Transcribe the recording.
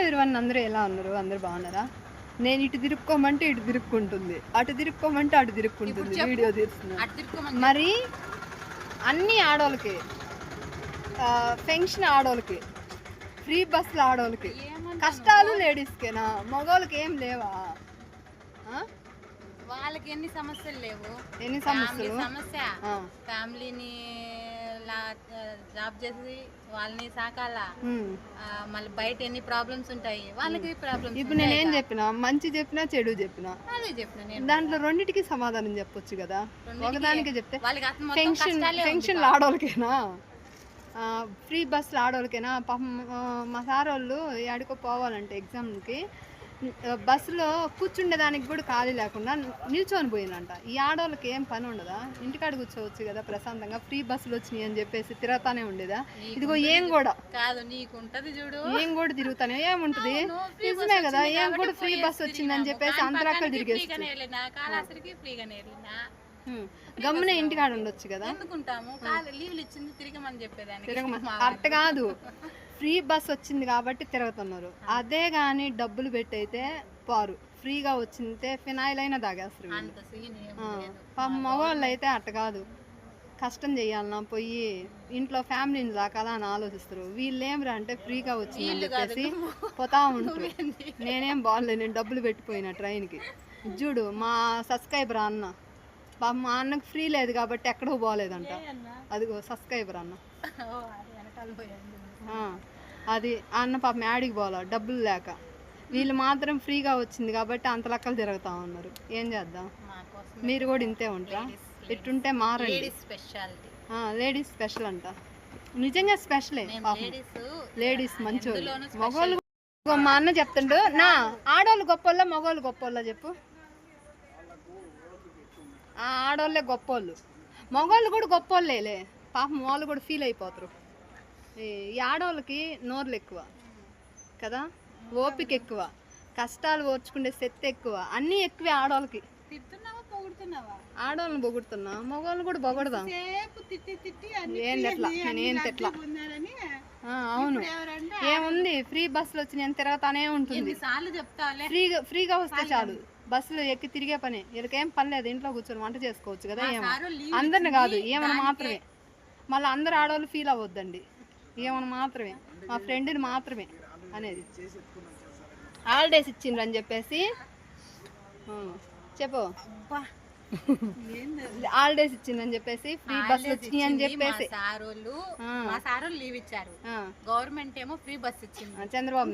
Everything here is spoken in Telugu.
ఎవరివన్ అందరూ ఎలా ఉన్నారు? అందరూ బాగున్నారా? నేను ఇటు తిరుక్కోమంటే ఇటు తిరుక్కుంటుంది, అటు తిరుక్కోమంటే అటు తిరుక్కుంటుంది. వీడియో తీస్తున్నా. మరి అన్ని ఆడోళ్ళకి, పెన్షన్ ఆడోళ్ళకి, ఫ్రీ బస్సులు ఆడోళ్ళకి, కష్టాలు లేడీస్కేనా? మగవాళ్ళకి ఏం లేవా? వాళ్ళకి ఎన్ని సమస్యలు లేవు? ఎన్ని సమస్యలు? సమస్య ఫ్యామిలీని జాబ్ చేసి వాళ్ళని సాకాల, మళ్ళీ బయట ఎన్ని ప్రాబ్లమ్స్ ఉంటాయి వాళ్ళకి ప్రాబ్లమ్స్. ఇప్పుడు నేను ఏం చెప్పినా, మంచి చెప్పినా చెడు చెప్పినా, అదే చెప్పిన నేను. దాంట్లో రెండింటికి సమాధానం చెప్పొచ్చు కదా. ఒకదానికి చెప్తే పెన్షన్ ఆడోళ్ళకేనా, ఫ్రీ బస్సులు ఆడోళ్ళకేనా? పాపం మా సార్ వాళ్ళు ఎక్కడికో పోవాలంటే ఎగ్జామ్కి, బస్సులో కూర్చుండేదానికి కూడా ఖాళీ లేకుండా నిల్చొని పోయిందంట. ఈ ఆడవాళ్ళకి ఏం పని ఉండదా? ఇంటికాడ కూర్చోవచ్చు కదా ప్రశాంతంగా. ఫ్రీ బస్సులు వచ్చినాయి అని చెప్పేసి తిరుగుతానే ఉండేదా? ఇదిగో ఏం కూడా కాదు, నీకుంటది చూడు, ఏం కూడా తిరుగుతానే ఏముంటది? నిజమే కదా, ఏం కూడా ఫ్రీ బస్ వచ్చిందని చెప్పేసి అంతరాక్కలు తిరిగేసి గమ్మునే ఇంటికాడ ఉండొచ్చు కదా. ఎందుకుంటాము? లీవ్లు ఇచ్చింది తిరగమని చెప్పేదాన్ని. అట్ట కాదు, ఫ్రీ బస్ వచ్చింది కాబట్టి తిరుగుతున్నారు. అదే కానీ డబ్బులు పెట్టయితే పారు, ఫ్రీగా వచ్చింటే ఫినాయిల్ అయినా తాగేస్తారు. మగవాళ్ళు అయితే అట్ట కాదు, కష్టం చేయాలన్నా పోయి ఇంట్లో ఫ్యామిలీని దాకాలా అని ఆలోచిస్తారు. వీళ్ళు ఏమిరా అంటే ఫ్రీగా వచ్చిందని చెప్పేసి పోతా ఉంటారు. నేనేం బాగలేదు, నేను డబ్బులు పెట్టిపోయినా ట్రైన్కి. చూడు మా సబ్స్క్రైబర్ అన్న, మా అన్నకు ఫ్రీ లేదు కాబట్టి ఎక్కడో పోలేదంట. అదిగో సబ్స్క్రైబర్ అన్న, అది అన్న పాపం యాడికి పోలే డబ్బులు లేక. వీళ్ళు మాత్రం ఫ్రీగా వచ్చింది కాబట్టి అంత లెక్కలు తిరుగుతా ఉన్నారు. ఏం చేద్దాం? మీరు కూడా ఇంతే ఉంటారా? ఇట్టుంటే మారండి. లేడీస్ స్పెషల్ అంట, నిజంగా స్పెషలే. లేడీస్ మంచోళ్ళు, మగవాళ్ళు. మా అన్న చెప్తుండు, నా ఆడవాళ్ళు గొప్పోళ్ళ మగవాళ్ళు గొప్పోళ్ళ చెప్పు? ఆడవాళ్ళే గొప్పోళ్ళు, మగవాళ్ళు కూడా గొప్పోళ్ళేలే. పాపం వాళ్ళు కూడా ఫీల్ అయిపోతారు. ఈ ఆడవాళ్ళకి నోర్లు ఎక్కువ కదా, ఓపిక ఎక్కువ, కష్టాలు ఓర్చుకునే శక్తి ఎక్కువ, అన్నీ ఎక్కువే ఆడవాళ్ళకి. ఆడవాళ్ళని పొగుడుతున్నా, మగవాళ్ళని కూడా పొగడదాం. ఏం తెట్లా, నేనేం తెట్లా. అవును, ఏముంది, ఫ్రీ బస్సులు వచ్చి నేను తిరగతానే ఉంటుంది. ఫ్రీగా వస్తే చాలు, బస్సులు ఎక్కి తిరిగే పని. వీళ్ళకేం పని లేదు, ఇంట్లో కూర్చొని వంట చేసుకోవచ్చు కదా. ఏమో అందరిని కాదు, ఏమన్నా మాత్రమే. మళ్ళీ అందరు ఆడవాళ్ళు ఫీల్ అవ్వద్దండి, ఏమన్నా మాత్రమే, మా ఫ్రెండ్ని మాత్రమే అనేది. హాలిడేస్ ఇచ్చిండ్రు అని చెప్పేసి చెప్పు, హాలిడేస్ ఇచ్చిందని చెప్పేసి, ఫ్రీ బస్సులు వచ్చినాయి అని చెప్పేసి లీవ్ ఇచ్చారు. గవర్నమెంట్ ఏమో ఫ్రీ బస్ ఇచ్చింది. చంద్రబాబు